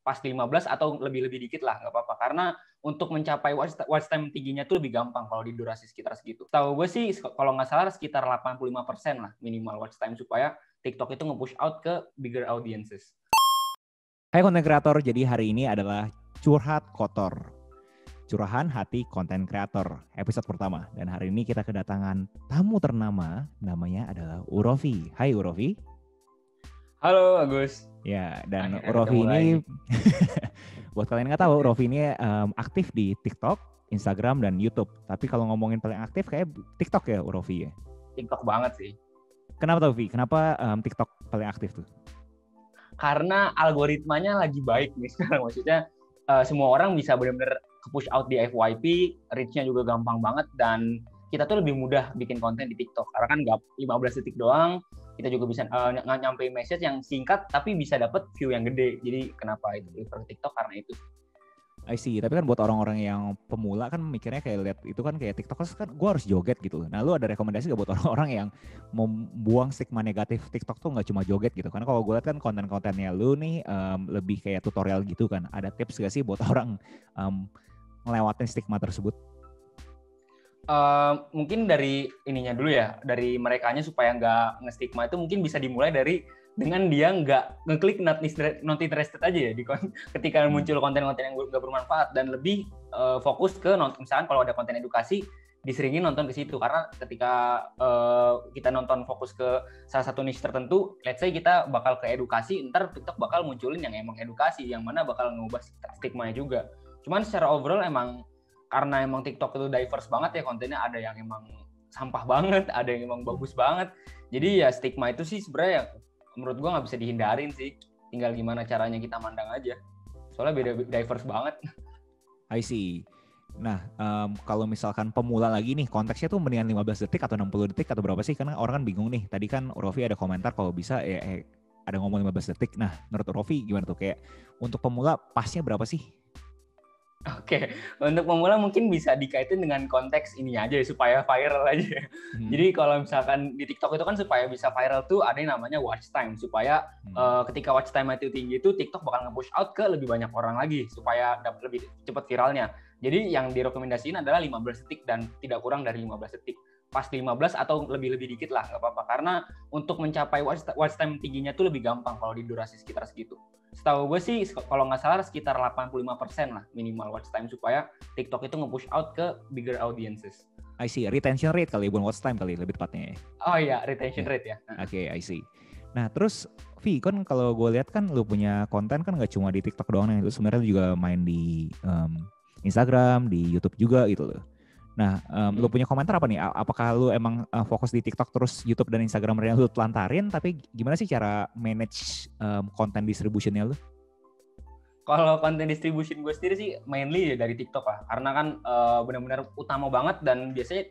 pas di 15 atau lebih dikit lah, nggak apa-apa. Karena untuk mencapai watch time tingginya tuh lebih gampang kalau di durasi sekitar segitu. Tahu gue sih kalau nggak salah sekitar 85% lah minimal watch time supaya TikTok itu nge-push out ke bigger audiences. Hai konten kreator, jadi hari ini adalah Curhat Kotor. Curahan hati konten kreator, episode pertama. Dan hari ini kita kedatangan tamu ternama, namanya adalah Urofi. Hai Urofi. Halo Agus. Ya, dan Urofi ini, buat kalian nggak tahu, Urofi ini aktif di TikTok, Instagram, dan YouTube. Tapi kalau ngomongin paling aktif kayak TikTok ya Urofi ya? TikTok banget sih. Kenapa tuh Vi? Kenapa TikTok paling aktif tuh? Karena algoritmanya lagi baik nih sekarang. Maksudnya semua orang bisa benar-benar push out di FYP, reach-nya juga gampang banget, dan kita tuh lebih mudah bikin konten di TikTok. Karena kan nggak 15 detik doang, kita juga bisa nyampein message yang singkat, tapi bisa dapet view yang gede. Jadi kenapa itu prefer TikTok? Karena itu. I see, tapi kan buat orang-orang yang pemula kan mikirnya kayak lihat itu kan kayak TikTok kan gue harus joget gitu. Nah lu ada rekomendasi gak buat orang-orang yang membuang stigma negatif TikTok tuh gak cuma joget gitu? Karena kalau gue lihat kan konten-kontennya lu nih lebih kayak tutorial gitu kan. Ada tips gak sih buat orang ngelewatin stigma tersebut? Mungkin dari ininya dulu ya, dari merekanya supaya nggak nge-stigma itu mungkin bisa dimulai dengan dia nggak ngeklik not interested aja ya ketika muncul konten-konten yang nggak bermanfaat, dan lebih fokus ke misalkan kalau ada konten edukasi diseringin nonton ke situ, karena ketika kita nonton fokus ke salah satu niche tertentu, let's say kita bakal ke edukasi, ntar TikTok bakal munculin yang emang edukasi, yang mana bakal ngubah stigma-nya juga. Cuman secara overall karena emang TikTok itu diverse banget ya kontennya, ada yang emang sampah banget, ada yang emang bagus banget. Jadi ya stigma itu sih sebenarnya menurut gue nggak bisa dihindarin sih. Tinggal gimana caranya kita mandang aja. Soalnya diverse banget. I see. Nah, kalau misalkan pemula lagi nih, konteksnya tuh mendingan 15 detik atau 60 detik atau berapa sih? Karena orang kan bingung nih. Tadi kan Urofi ada komentar kalau bisa ada ngomong 15 detik. Nah, menurut Urofi gimana tuh? Kayak untuk pemula pasnya berapa sih? Oke, untuk pemula mungkin bisa dikaitin dengan konteks ini aja supaya viral aja. Jadi kalau misalkan di TikTok itu kan supaya bisa viral tuh ada yang namanya watch time, supaya ketika watch time itu tinggi itu TikTok bakal nge-push out ke lebih banyak orang lagi supaya dapat lebih cepat viralnya. Jadi yang direkomendasiin adalah 15 detik dan tidak kurang dari 15 detik. Pas 15 atau lebih dikit lah, nggak apa-apa. Karena untuk mencapai watch time tingginya tuh lebih gampang kalau di durasi sekitar segitu. Setahu gue sih kalau nggak salah sekitar 85% lah minimal watch time supaya TikTok itu nge-push out ke bigger audiences. I see, retention rate kali, bukan watch time kali lebih tepatnya ya. Oh iya, retention rate ya. Oke, I see. Nah terus Vi, kan kalau gue lihat kan lu punya konten kan nggak cuma di TikTok doang, itu sebenarnya lu juga main di Instagram, di YouTube juga gitu loh. Nah, lu punya komentar apa nih? Apakah lu emang fokus di TikTok terus YouTube dan Instagram lu telantarin, tapi gimana sih cara manage konten distributionnya lu? Kalau konten distribution gue sendiri sih mainly dari TikTok lah, karena kan benar-benar utama banget dan biasanya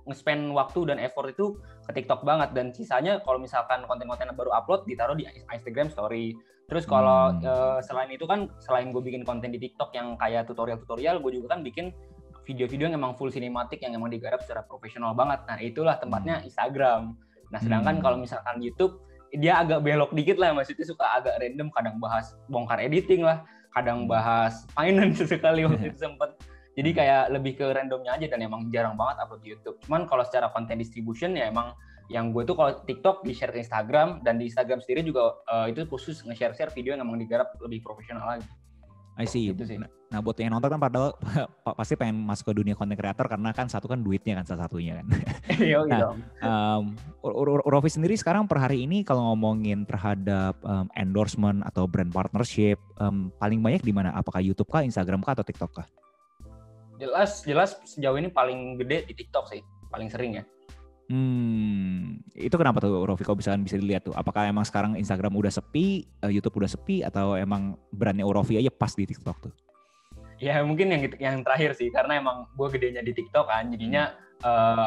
nge-spend waktu dan effort itu ke TikTok banget, dan sisanya kalau misalkan konten-konten baru upload ditaruh di Instagram Story. Terus kalau selain itu kan, selain gue bikin konten di TikTok yang kayak tutorial-tutorial, gue juga kan bikin video-video yang emang full sinematik, yang emang digarap secara profesional banget. Nah itulah tempatnya Instagram. Nah sedangkan kalau misalkan YouTube, dia agak belok dikit lah, maksudnya suka agak random, kadang bahas bongkar editing lah, kadang bahas finance sekali waktu itu sempet. Jadi kayak lebih ke randomnya aja, dan emang jarang banget upload di YouTube. Cuman kalau secara content distribution ya emang yang gue tuh kalau TikTok di-share ke Instagram, dan di Instagram sendiri juga itu khusus nge-share video yang emang digarap lebih profesional lagi. I see. Gitu sih. Nah buat yang nonton kan padahal pasti pengen masuk ke dunia konten kreator, karena kan satu kan duitnya kan salah satunya kan. Nah, Urofi sendiri sekarang per hari ini kalau ngomongin terhadap endorsement atau brand partnership, paling banyak di mana? Apakah YouTube kah, Instagram kah, atau TikTok kah? Jelas sejauh ini paling gede di TikTok sih, paling sering ya. Itu kenapa tuh Urofi, kalau bisa dilihat tuh? Apakah emang sekarang Instagram udah sepi, YouTube udah sepi, atau emang brandnya Urofi aja pas di TikTok tuh? Ya mungkin yang terakhir sih, karena emang gue gedenya di TikTok kan, jadinya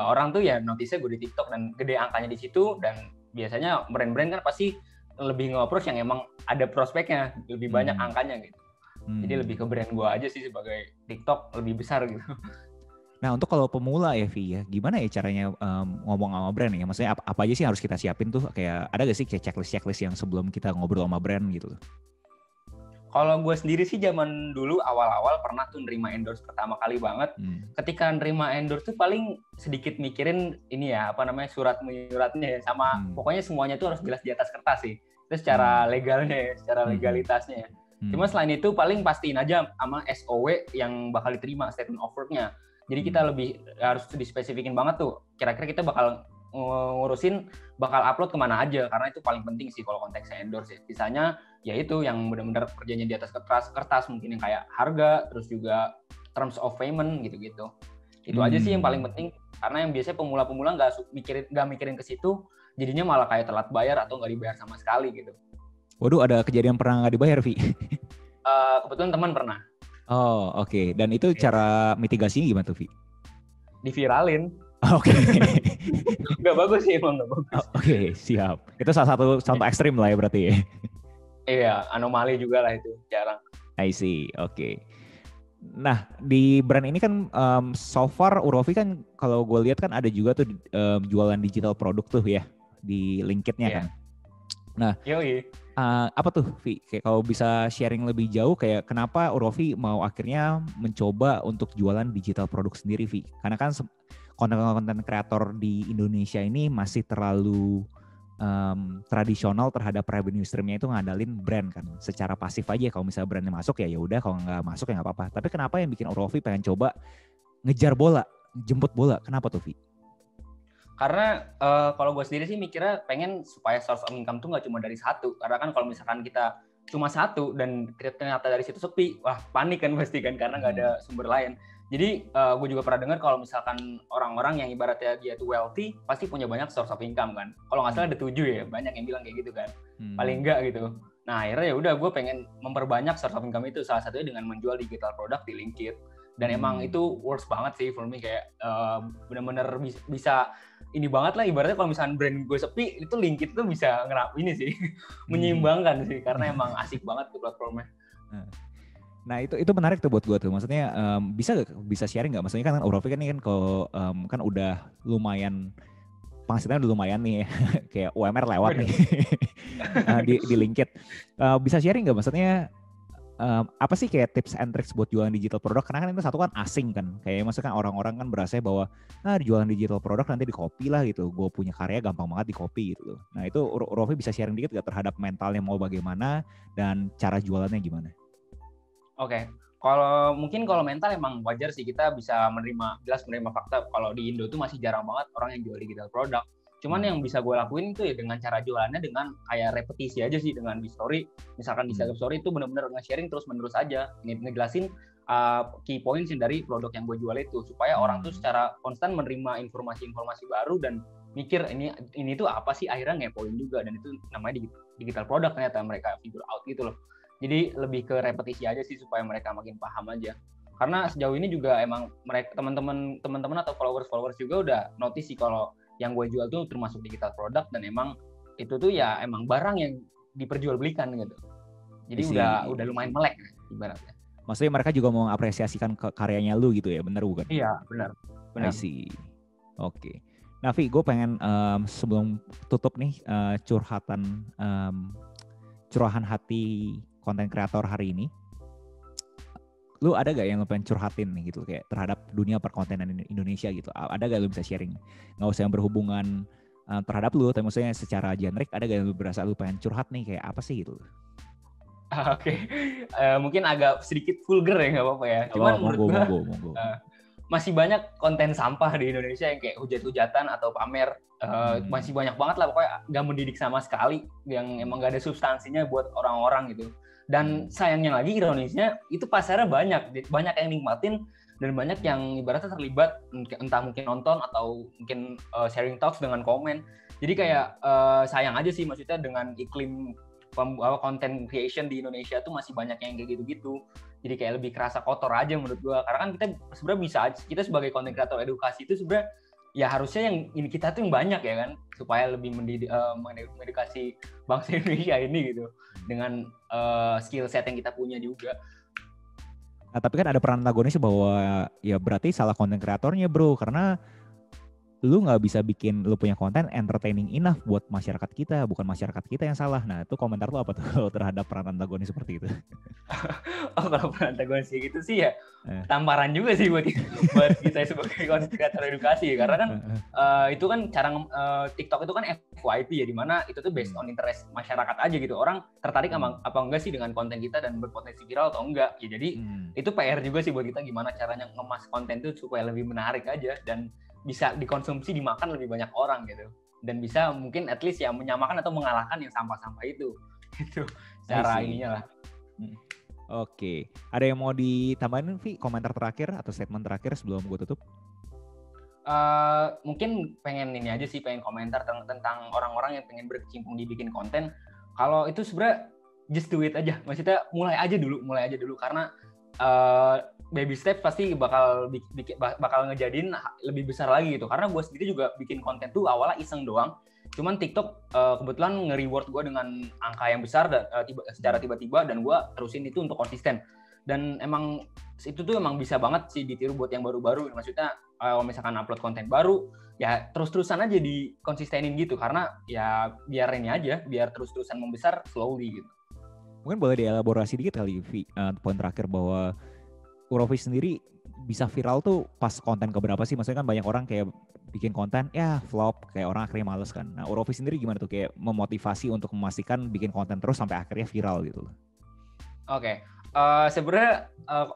orang tuh ya notice-nya gue di TikTok dan gede angkanya di situ, dan biasanya brand-brand kan pasti lebih nge-approach yang emang ada prospeknya, lebih banyak angkanya gitu. Jadi lebih ke brand gue aja sih sebagai TikTok lebih besar gitu. Nah untuk kalau pemula ya Vi ya, gimana ya caranya ngomong sama brand ya? Maksudnya apa aja sih harus kita siapin tuh? Kayak ada gak sih kayak checklist yang sebelum kita ngobrol sama brand gitu? Kalau gue sendiri sih zaman dulu awal-awal pernah tuh nerima endorse pertama kali banget. Ketika nerima endorse tuh paling sedikit mikirin ini ya, apa namanya, surat menyuratnya ya, sama pokoknya semuanya tuh harus jelas di atas kertas sih. Itu secara legalnya ya, secara legalitasnya ya. Cuma selain itu paling pastiin aja sama SOW yang bakal diterima, statement of work-nya. Jadi kita lebih harus dispesifikin banget tuh, kira-kira kita bakal ngurusin bakal upload kemana aja, karena itu paling penting sih kalau konteksnya endorse ya. Sisanya ya itu yang benar-benar kerjanya di atas kertas mungkin yang kayak harga, terus juga terms of payment gitu-gitu. Itu aja sih yang paling penting, karena yang biasanya pemula-pemula nggak mikirin ke situ, jadinya malah kayak telat bayar atau nggak dibayar sama sekali gitu. Waduh, ada kejadian pernah nggak dibayar, Vi? Kebetulan teman pernah. Oh, oke. Dan itu cara mitigasinya gimana tuh, Vi? Diviralin. Oke. Nggak bagus sih, emang nggak bagus. Oke, siap. Itu salah satu contoh ekstrim lah ya berarti ya. Iya, anomali juga lah itu, jarang. I see, oke. Nah, di brand ini kan so far Urofi kan kalau gue lihat kan ada juga tuh jualan digital produk tuh ya di LinkedIn-nya kan. Nah, apa tuh, Vi? Kayak kalau bisa sharing lebih jauh, kayak kenapa Urofi mau akhirnya mencoba untuk jualan digital produk sendiri, Vi? Karena kan konten-konten kreator di Indonesia ini masih terlalu tradisional terhadap revenue streamnya itu ngandalin brand kan, secara pasif aja. Kalau misalnya brandnya masuk ya udah, kalau nggak masuk ya nggak apa-apa. Tapi kenapa yang bikin Urofi pengen coba ngejar bola, jemput bola? Kenapa tuh, Vi? Karena kalau gue sendiri sih mikirnya pengen supaya source of income tuh nggak cuma dari satu. Karena kan kalau misalkan kita cuma satu dan ternyata dari situ sepi, wah panik kan pasti kan, karena nggak ada sumber lain. Jadi gue juga pernah dengar kalau misalkan orang-orang yang ibaratnya dia tuh wealthy pasti punya banyak source of income kan. Kalau nggak salah ada 7 ya, banyak yang bilang kayak gitu kan. Paling enggak gitu. Nah akhirnya ya udah, gue pengen memperbanyak source of income itu, salah satunya dengan menjual digital product di LinkedIn. Dan emang itu works banget sih for me, kayak benar-benar bisa ini banget lah, ibaratnya kalau misalkan brand gue sepi, itu LinkedIn tuh bisa ini sih, menyeimbangkan sih, karena emang asik banget tuh platformnya. Nah itu menarik tuh buat gue tuh, maksudnya bisa sharing nggak? Maksudnya kan Urofi kan ini kan kalau kan udah lumayan, penghasilannya udah lumayan nih, kayak UMR lewat nih di LinkedIn. Bisa sharing nggak? Maksudnya apa sih kayak tips and tricks buat jualan digital produk? Karena kan itu satu kan asing kan, kayak maksudnya kan orang-orang kan berasa bahwa jualan digital produk nanti di copy lah gitu, gue punya karya gampang banget di copy gitu loh. Nah itu Urofi bisa sharing dikit gak terhadap mentalnya mau bagaimana dan cara jualannya gimana? Oke. Kalau mental emang wajar sih, kita bisa menerima fakta kalau di Indo tuh masih jarang banget orang yang jual digital produk. Cuman yang bisa gue lakuin itu ya dengan cara jualannya dengan kayak repetisi aja sih, dengan di story. Misalkan di Instagram story itu benar-benar nge-sharing terus menerus aja, ngejelasin key points dari produk yang gue jual itu, supaya orang tuh secara konstan menerima informasi-informasi baru dan mikir ini tuh apa sih, akhirnya ngepoin juga, dan itu namanya digital product ternyata mereka figure out gitu loh. Jadi lebih ke repetisi aja sih supaya mereka makin paham aja. Karena sejauh ini juga emang mereka teman-teman atau followers juga udah notice sih kalau yang gue jual tuh termasuk digital product, dan emang itu tuh ya emang barang yang diperjualbelikan gitu. Jadi udah lumayan melek ibaratnya. Maksudnya mereka juga mau mengapresiasikan karyanya lu gitu ya, benar bukan? Iya, benar. I see. Oke. Nah, Vi, gue pengen sebelum tutup nih curahan hati konten kreator hari ini. Lu ada gak yang lu pengen curhatin nih gitu, kayak terhadap dunia perkontenan Indonesia gitu? Ada gak lu bisa sharing? Gak usah yang berhubungan terhadap lu, tapi maksudnya secara generik, ada gak yang lu berasa lu pengen curhat nih, kayak apa sih gitu? Oke. Mungkin agak sedikit vulgar ya, gak apa-apa ya. Cuman menurut gue masih banyak konten sampah di Indonesia yang kayak hujat-hujatan atau pamer. Masih banyak banget lah pokoknya, gak mendidik sama sekali, yang emang gak ada substansinya buat orang-orang gitu. Dan sayangnya lagi, ironisnya itu pasarnya banyak yang nikmatin, dan banyak yang ibaratnya terlibat, entah mungkin nonton atau mungkin sharing talks dengan komen. Jadi kayak sayang aja sih, maksudnya dengan iklim content creation di Indonesia tuh masih banyak yang kayak gitu-gitu. Jadi kayak lebih kerasa kotor aja menurut gua. Karena kan kita sebenarnya bisa aja, kita sebagai content creator edukasi itu sebenarnya ya harusnya yang ini kita tuh yang banyak ya kan, supaya lebih mengedukasi bangsa Indonesia ini gitu, dengan skill set yang kita punya juga. Nah, tapi kan ada peran antagonis bahwa ya berarti salah konten kreatornya bro, karena lu nggak bisa bikin lu punya konten entertaining enough buat masyarakat kita, bukan masyarakat kita yang salah. Nah itu komentar lu apa tuh kalau terhadap peran antagonis seperti itu? Oh kalau peran antagonis gitu sih ya tamparan juga sih buat kita sebagai konten kreator edukasi, karena kan itu kan cara TikTok itu kan FYP ya, dimana itu tuh based on interest masyarakat aja gitu, orang tertarik apa enggak sih dengan konten kita dan berpotensi viral atau enggak ya. Jadi itu PR juga sih buat kita, gimana caranya ngemas konten itu supaya lebih menarik aja dan bisa dikonsumsi, dimakan lebih banyak orang gitu, dan bisa mungkin at least ya menyamakan atau mengalahkan yang sampah-sampah itu cara ininya lah. Oke, ada yang mau ditambahin Vi, komentar terakhir atau statement terakhir sebelum gue tutup? Mungkin pengen ini aja sih, pengen komentar tentang orang-orang yang pengen berkecimpung dibikin konten. Kalau itu sebenarnya just do it aja, maksudnya mulai aja dulu karena baby step pasti bakal ngejadiin lebih besar lagi gitu. Karena gue sendiri juga bikin konten tuh awalnya iseng doang, cuman TikTok kebetulan nge-reward gue dengan angka yang besar dan secara tiba-tiba, dan gue terusin itu untuk konsisten. Dan emang itu tuh emang bisa banget sih ditiru buat yang baru-baru. Maksudnya kalau misalkan upload konten baru ya terus-terusan aja dikonsistenin gitu, karena ya biar ini aja, biar terus-terusan membesar slowly gitu. Mungkin boleh dielaborasi dikit kali poin terakhir, bahwa Urofi sendiri bisa viral tuh pas konten keberapa sih? Maksudnya kan banyak orang kayak bikin konten ya flop, kayak orang akhirnya males kan. Nah Urofi sendiri gimana tuh kayak memotivasi untuk memastikan bikin konten terus sampai akhirnya viral gitu? Oke. Sebenarnya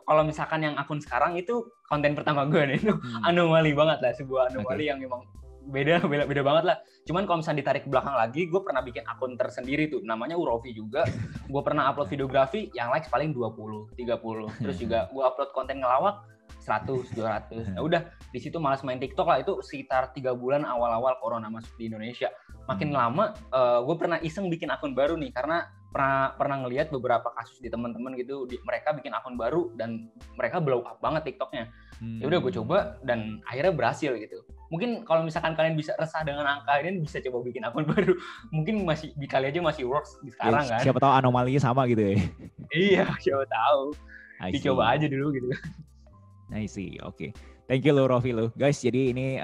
kalau misalkan yang akun sekarang itu konten pertama gue nih, itu anomali banget lah, sebuah anomali yang memang beda banget lah. Cuman kalau misalnya ditarik ke belakang lagi, gue pernah bikin akun tersendiri tuh, namanya Urofi juga. Gue pernah upload videografi yang likes paling 20, 30. Terus juga gue upload konten ngelawak 100, 200. Nah udah di situ malas main TikTok lah. Itu sekitar 3 bulan awal-awal corona masuk di Indonesia. Makin lama gue pernah iseng bikin akun baru nih, karena pernah ngelihat beberapa kasus di teman-teman gitu, mereka bikin akun baru dan mereka blow up banget TikToknya. Ya udah gue coba dan akhirnya berhasil gitu. Mungkin kalau misalkan kalian bisa resah dengan angka ini, bisa coba bikin akun baru. Mungkin kali aja masih works di sekarang kan. Siapa tahu anomalinya sama gitu ya. Iya, siapa tahu. Dicoba aja dulu gitu. I see, oke. Thank you lo Rofi lo. Guys, jadi ini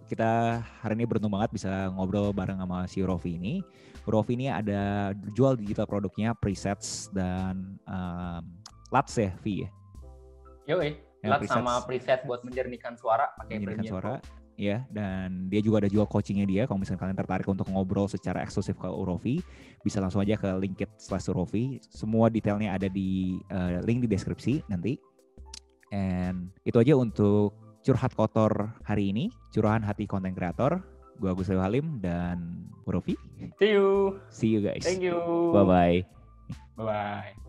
kita hari ini beruntung banget bisa ngobrol bareng sama si Rofi ini. Rofi ini ada jual digital produknya, presets dan LUTs ya, Vi ya? Yoi, LUTs sama preset buat menjernihkan suara pakai Premiere. Ya, dan dia juga ada jual coachingnya dia. Kalau misalnya kalian tertarik untuk ngobrol secara eksklusif ke Urofi, bisa langsung aja ke linkit/Urofi. Semua detailnya ada di link di deskripsi nanti. And itu aja untuk curhat kotor hari ini, curahan hati konten kreator. Gue Agus Halim dan Urofi. See you. See you guys. Thank you. Bye-bye. Bye-bye.